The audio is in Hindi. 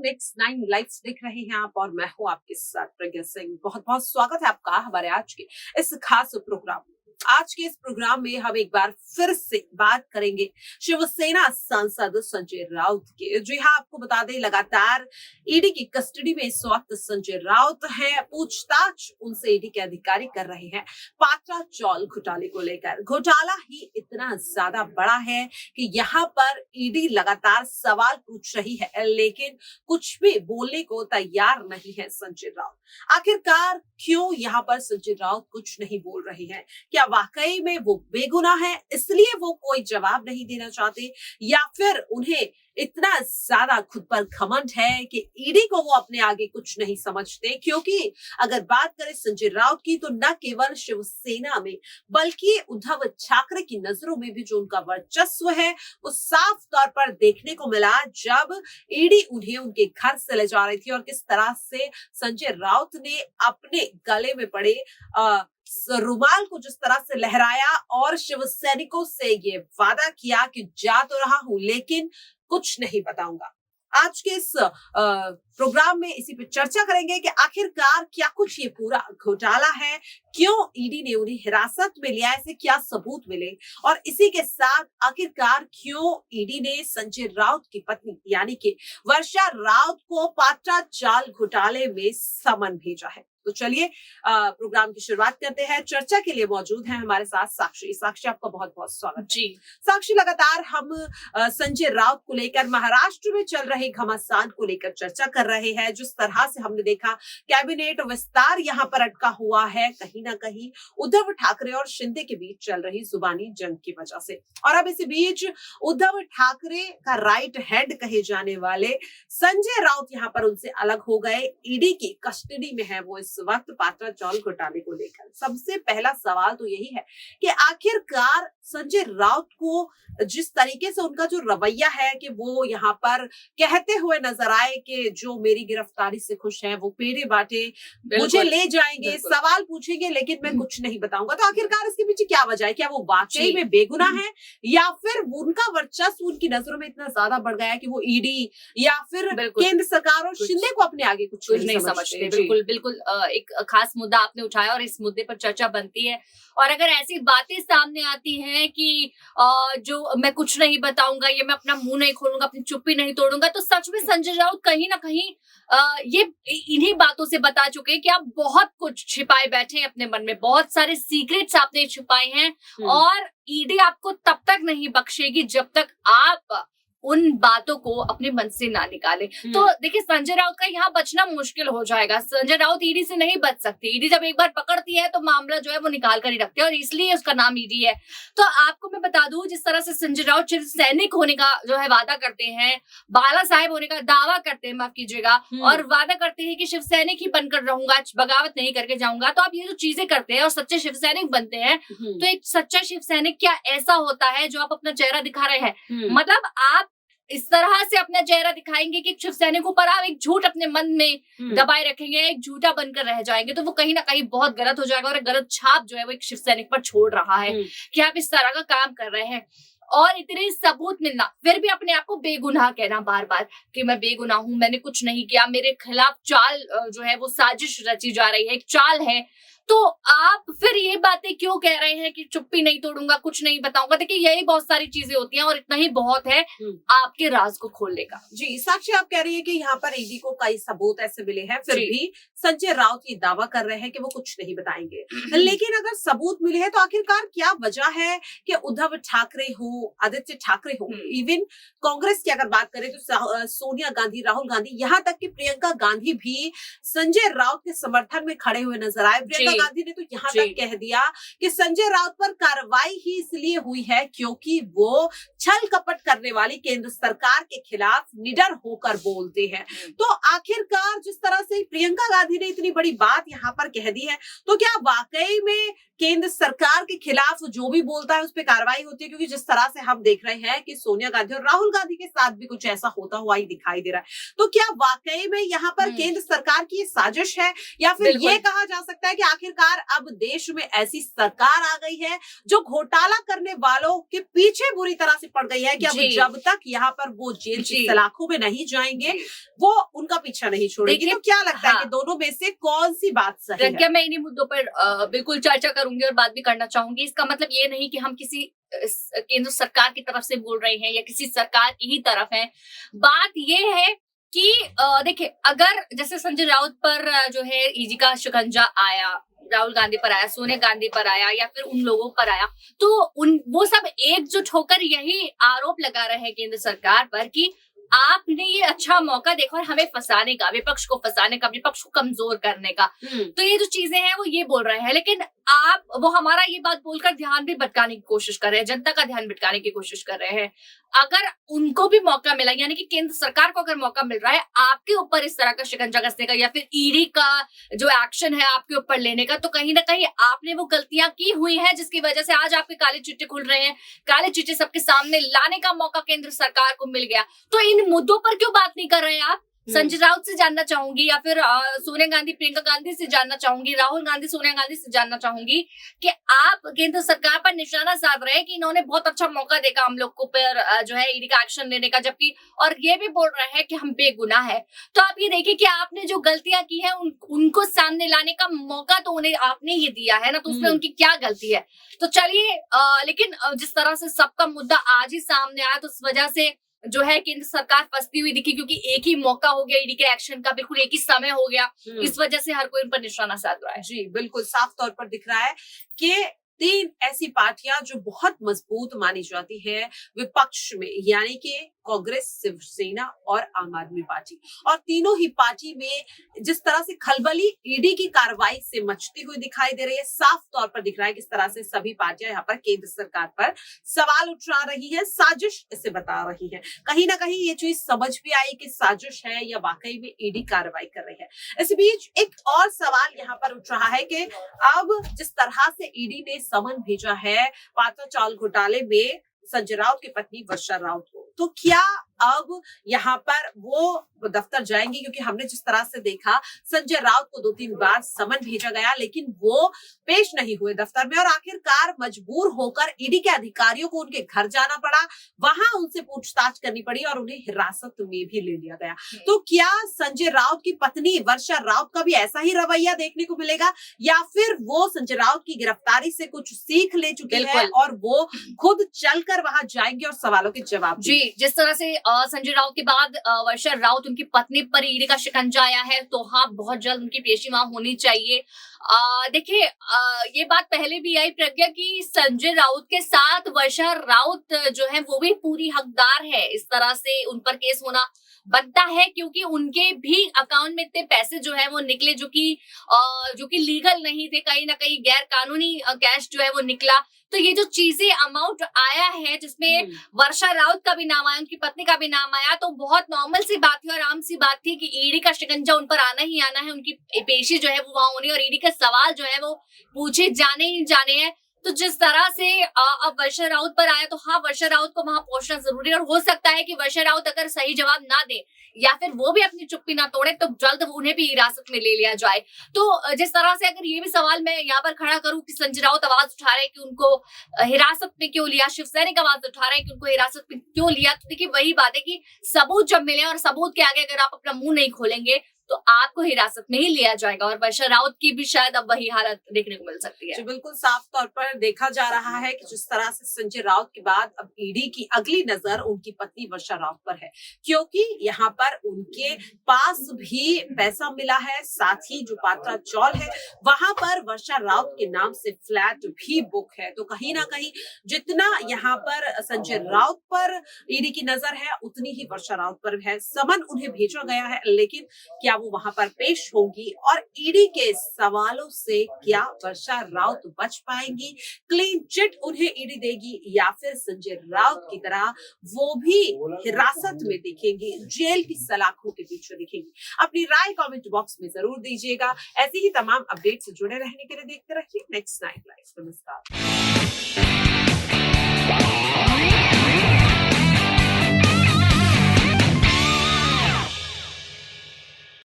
Next 9 लाइव्स देख रहे हैं आप और मैं हूं आपके साथ प्रज्ञा सिंह। बहुत बहुत स्वागत है आपका हमारे आज के इस खास प्रोग्राम में। आज के इस प्रोग्राम में हम एक बार फिर से बात करेंगे शिवसेना सांसद संजय राउत के। जी हाँ, आपको बता दें लगातार ईडी की कस्टडी में इस वक्त संजय राउत हैं। पूछताछ उनसे ईडी के अधिकारी कर रहे हैं पात्रा चौल घोटाले को लेकर। घोटाला ही इतना ज्यादा बड़ा है कि यहाँ पर ईडी लगातार सवाल पूछ रही है, लेकिन कुछ भी बोलने को तैयार नहीं है संजय राउत। आखिरकार क्यों यहाँ पर संजय राउत कुछ नहीं बोल रहे हैं? क्या वाकई में वो बेगुनाह है इसलिए वो कोई जवाब नहीं देना चाहते, या फिर उन्हें इतना ज्यादा खुद पर घमंड है कि ईडी को वो अपने आगे कुछ नहीं समझते? क्योंकि अगर बात करें संजय राउत की तो न केवल शिवसेना में बल्कि उद्धव ठाकरे की नजरों में भी जो उनका वर्चस्व है वो साफ तौर पर देखने को मिला जब ईडी उन्हें उनके घर से ले जा रही थी और किस तरह से संजय राउत ने अपने गले में पड़े रुमाल को जिस तरह से लहराया और शिव सैनिकों से ये वादा किया कि जा तो रहा हूं लेकिन कुछ नहीं बताऊंगा। आज के इस प्रोग्राम में इसी पे चर्चा करेंगे कि आखिरकार क्या कुछ ये पूरा घोटाला है, क्यों ईडी ने उन्हें हिरासत में लिया, ऐसे क्या सबूत मिले, और इसी के साथ आखिरकार क्यों ईडी ने संजय राउत की पत्नी यानी कि वर्षा राउत को पात्रा जाल घोटाले में समन भेजा है। तो चलिए प्रोग्राम की शुरुआत करते हैं। चर्चा के लिए मौजूद है हमारे साथ साक्षी। साक्षी, आपका बहुत बहुत स्वागत जी। साक्षी, लगातार हम संजय राउत को लेकर महाराष्ट्र में चल रहे घमासान को लेकर चर्चा कर रहे हैं। जिस तरह से हमने देखा कैबिनेट विस्तार यहाँ पर अटका हुआ है, कहीं ना कहीं उद्धव ठाकरे और शिंदे के बीच चल रही जुबानी जंग की वजह से। और अब इसी बीच उद्धव ठाकरे का राइट हैंड कहे जाने वाले संजय राउत यहाँ पर उनसे अलग हो गए, ईडी की कस्टडी में है वो इस वक्त पात्रा चौल घोटाले को लेकर। सबसे पहला सवाल तो यही है कि आखिरकार संजय राउत को जिस तरीके से उनका जो रवैया है कि वो यहाँ पर कहते हुए नजर आए कि जो मेरी गिरफ्तारी से खुश हैं वो पेड़े बांटे, मुझे ले जाएंगे, सवाल पूछेंगे लेकिन मैं कुछ नहीं बताऊंगा। तो आखिरकार इसके पीछे क्या वजह है? क्या वो वाकई में बेगुनाह है या फिर उनका वर्चस्व उनकी नजरों में इतना ज्यादा बढ़ गया है कि वो ईडी या फिर केंद्र सरकार और शिंदे को अपने आगे कुछ नहीं समझते? बिल्कुल बिल्कुल एक खास मुद्दा आपने उठाया और इस मुद्दे पर चर्चा बनती है। और अगर ऐसी बातें सामने आती हैं कि जो मैं कुछ नहीं बताऊंगा, ये मैं अपना मुंह नहीं खोलूंगा, अपनी चुप्पी नहीं तोड़ूंगा, तो सच में संजय राउत कहीं ना कहीं ये इन्हीं बातों से बता चुके हैं कि आप बहुत कुछ छिपाए बैठे हैं अपने मन में, बहुत सारे सीक्रेट्स आपने छुपाए हैं और ईडी आपको तब तक नहीं बख्शेगी जब तक आप उन बातों को अपने मन से ना निकाले। तो देखिए संजय राउत का यहाँ बचना मुश्किल हो जाएगा। संजय राउत ईडी से नहीं बच सकती। ईडी जब एक बार पकड़ती है तो मामला जो है वो निकाल कर ही रखते हैं और इसलिए उसका नाम ईडी है। तो आपको मैं बता दूं, जिस तरह से संजय राउत शिव सैनिक होने का जो है वादा करते हैं, बाला साहेब होने का दावा करते हैं, माफ कीजिएगा, और वादा करते हैं कि शिव सैनिक ही बनकर रहूंगा, बगावत नहीं करके जाऊंगा। तो आप ये जो चीजें करते हैं और सच्चे शिव सैनिक बनते हैं, तो एक सच्चा शिव सैनिक क्या ऐसा होता है जो आप अपना चेहरा दिखा रहे हैं? मतलब आप इस तरह से अपना चेहरा दिखाएंगे कि शिव सैनिकों पर आप एक झूठ अपने मन में दबाए रखेंगे, एक झूठा बनकर रह जाएंगे, तो वो कहीं ना कहीं बहुत गलत हो जाएगा और एक गलत छाप जो है वो एक शिव सैनिक पर छोड़ रहा है कि आप इस तरह का काम कर रहे हैं। और इतने सबूत मिलना, फिर भी अपने आप को बेगुनाह कहना बार बार कि मैं बेगुनाह हूं, मैंने कुछ नहीं किया, मेरे खिलाफ चाल जो है वो साजिश रची जा रही है, एक चाल है। तो आप फिर ये बातें क्यों कह रहे हैं कि चुप्पी नहीं तोड़ूंगा, कुछ नहीं बताऊंगा? देखिए यही बहुत सारी चीजें होती हैं और इतना ही बहुत है आपके राज को खोलने का। जी साक्षी, आप कह रही है कि यहाँ पर ईडी को कई सबूत ऐसे मिले हैं, फिर भी संजय राउत ये दावा कर रहे हैं कि वो कुछ नहीं बताएंगे। लेकिन अगर सबूत मिले हैं तो आखिरकार क्या वजह है कि उद्धव ठाकरे हो, आदित्य ठाकरे हो, इवन कांग्रेस की अगर बात करें तो सोनिया गांधी, राहुल गांधी, यहाँ तक कि प्रियंका गांधी भी संजय राउत के समर्थन में खड़े हुए नजर आए। प्रियंका गांधी ने तो यहाँ तक कह दिया कि संजय राउत पर कार्रवाई ही इसलिए हुई है क्योंकि वो छल कपट करने वाली केंद्र सरकार के खिलाफ निडर होकर बोलते हैं। तो आखिरकार जिस तरह से प्रियंका गांधी गांधी ने इतनी बड़ी बात यहाँ पर कह दी है, तो क्या वाकई में केंद्र सरकार के खिलाफ जो भी बोलता है उस पर कार्रवाई होती है? क्योंकि जिस तरह से हम देख रहे हैं कि सोनिया गांधी और राहुल गांधी के साथ भी कुछ ऐसा होता हुआ ही दिखाई दे रहा है, तो क्या वाकई में यहाँ पर केंद्र सरकार की ये साजिश है, या फिर ये कहा जा सकता है कि आखिरकार अब देश में ऐसी सरकार आ गई है जो घोटाला करने वालों के पीछे बुरी तरह से पड़ गई है कि अब जब तक यहाँ पर वो जेल की सलाखों में नहीं जाएंगे वो उनका पीछा नहीं छोड़ेगी? तो क्या लगता है कि दोनों में से कौन सी बात सही है? क्या मैं इन्हीं मुद्दों पर बिल्कुल चर्चा करूंगी और बात भी करना चाहूंगी। इसका मतलब ये नहीं कि हम किसी केंद्र सरकार की तरफ से बोल रहे हैं या किसी सरकार की ही तरफ है। बात ये है कि देखिए, अगर जैसे संजय राउत पर जो है ईडी का शिकंजा आया, राहुल गांधी पर आया, सोनिया गांधी पर आया या फिर उन लोगों पर आया, तो वो सब एकजुट होकर यही आरोप लगा रहे हैं केंद्र सरकार पर कि आपने ये अच्छा मौका देखा और हमें फंसाने का, विपक्ष को फंसाने का, विपक्ष को कमजोर करने का। तो ये जो चीजें हैं वो ये बोल रहे हैं, लेकिन वो हमारा ये बात बोलकर ध्यान भी भटकाने की कोशिश कर रहे हैं, जनता का ध्यान भटकाने की कोशिश कर रहे हैं। अगर उनको भी मौका मिला, यानी कि केंद्र सरकार को अगर मौका मिल रहा है आपके ऊपर इस तरह का शिकंजा कसने का या फिर ईडी का जो एक्शन है आपके ऊपर लेने का, तो कहीं ना कहीं आपने वो गलतियां की हुई है जिसकी वजह से आज आपके काले चिट्टे खुल रहे हैं। काले चिट्टे सबके सामने लाने का मौका केंद्र सरकार को मिल गया, तो इन मुद्दों पर क्यों बात नहीं कर रहे हैं आप? संजय राउत से जानना चाहूंगी या फिर सोनिया गांधी प्रियंका गांधी से जानना चाहूंगी, राहुल गांधी सोनिया गांधी से जानना चाहूंगी कि आप केंद्र सरकार पर निशाना साध रहे हैं कि इन्होंने बहुत अच्छा मौका देखा हम लोग को पर जो है ईडी का एक्शन लेने का, जबकि और ये भी बोल रहे हैं कि हम बेगुनाह है। तो आप ये देखिए कि आपने जो गलतियां की है उनको सामने लाने का मौका तो उन्हें आपने ही दिया है ना, तो उसमें उनकी क्या गलती है? तो चलिए, लेकिन जिस तरह से सबका मुद्दा आज ही सामने आया तो उस वजह से जो है केंद्र सरकार फंसती हुई दिखी, क्योंकि एक ही मौका हो गया ईडी के एक्शन का, बिल्कुल एक ही समय हो गया, इस वजह से हर कोई उन पर निशाना साध रहा है। जी बिल्कुल, साफ तौर पर दिख रहा है कि 3 ऐसी पार्टियां जो बहुत मजबूत मानी जाती है विपक्ष में, यानी कि कांग्रेस, शिवसेना और आम आदमी पार्टी, और तीनों ही पार्टी में जिस तरह से खलबली ईडी की कार्रवाई से मचती हुई दिखाई दे रही है, साफ तौर पर दिख रहा है किस तरह से सभी पार्टियां यहाँ पर केंद्र सरकार पर सवाल उठा रही है, साजिश इसे बता रही है। कहीं ना कहीं ये चीज समझ भी आई कि साजिश है या वाकई में ईडी कार्रवाई कर रही है। इस बीच एक और सवाल यहाँ पर उठ रहा है कि अब जिस तरह से ईडी ने समन भेजा है पात्रा चावल घोटाले में संजय राउत की पत्नी वर्षा राउत को, तो क्या अब यहाँ पर वो दफ्तर जाएंगी? क्योंकि हमने जिस तरह से देखा संजय राउत को 2-3 बार समन भेजा गया लेकिन वो पेश नहीं हुए दफ्तर में, और आखिरकार मजबूर होकर ईडी के अधिकारियों को उनके घर जाना पड़ा, वहां उनसे पूछताछ करनी पड़ी और उन्हें हिरासत में भी ले लिया गया। तो क्या संजय राउत की पत्नी वर्षा राउत का भी ऐसा ही रवैया देखने को मिलेगा, या फिर वो संजय राउत की गिरफ्तारी से कुछ सीख ले चुकी है और वो खुद चलकर वहां जाएंगे और सवालों के जवाब? जी, जिस तरह से संजय राउत के बाद वर्षा राउत उनकी पत्नी पर ईडी का शिकंजा आया है, तो हाँ, बहुत जल्द उनकी पेशी वहां होनी चाहिए। देखिए, ये बात पहले भी आई प्रज्ञा की संजय राउत के साथ वर्षा राउत जो है वो भी पूरी हकदार है, इस तरह से उन पर केस होना बनता है, क्योंकि उनके भी अकाउंट में इतने पैसे जो है वो निकले जो कि लीगल नहीं थे, कहीं ना कहीं गैर कानूनी कैश जो है वो निकला। तो ये जो चीजें अमाउंट आया है जिसमें वर्षा राउत का भी नाम आया, उनकी पत्नी का भी नाम आया, तो बहुत नॉर्मल सी बात थी और आम सी बात थी कि ईडी का शिकंजा उन पर आना ही आना है, उनकी पेशी जो है वो वहां होनी और ईडी के सवाल जो है वो पूछे जाने ही जाने हैं। तो जिस तरह से अब वर्षा राउत पर आया, तो हाँ, वर्षा राउत को वहां पहुंचना जरूरी है, और हो सकता है कि वर्षा राउत अगर सही जवाब ना दे या फिर वो भी अपनी चुप्पी ना तोड़े तो जल्द उन्हें भी हिरासत में ले लिया जाए। तो जिस तरह से अगर ये भी सवाल मैं यहाँ पर खड़ा करूं कि संजय राउत आवाज उठा रहे हैं कि उनको हिरासत में क्यों लिया, शिवसैनिक आवाज उठा रहे हैं कि उनको हिरासत में क्यों लिया, तो देखिए वही बात है कि सबूत जब मिले और सबूत के आगे अगर आप अपना मुंह नहीं खोलेंगे तो आपको हिरासत में ही लिया जाएगा, और वर्षा राउत की भी शायद अब वही हालत देखने को मिल सकती है। जी बिल्कुल, साफ तौर पर देखा जा रहा है कि जिस तरह से संजय राउत के बाद अब ईडी की अगली नजर उनकी पत्नी वर्षा राउत पर है, क्योंकि यहाँ पर उनके पास भी पैसा मिला है, साथ ही जो पात्रा चौल है वहां पर वर्षा राउत के नाम से फ्लैट भी बुक है। तो कहीं ना कहीं जितना यहाँ पर संजय राउत पर ईडी की नजर है उतनी ही वर्षा राउत पर है। समन उन्हें भेजा गया है, लेकिन क्या वो वहां पर पेश होंगी और ईडी के सवालों से क्या वर्षा राउत बच पाएंगी, क्लीन चिट उन्हें ईडी देगी या फिर संजय राउत की तरह वो भी हिरासत में दिखेंगी, जेल की सलाखों के पीछे दिखेंगी। अपनी राय कमेंट बॉक्स में जरूर दीजिएगा। ऐसी ही तमाम अपडेट से जुड़े रहने के लिए देखते रहिए नेक्स्ट 9 लाइव। नमस्कार।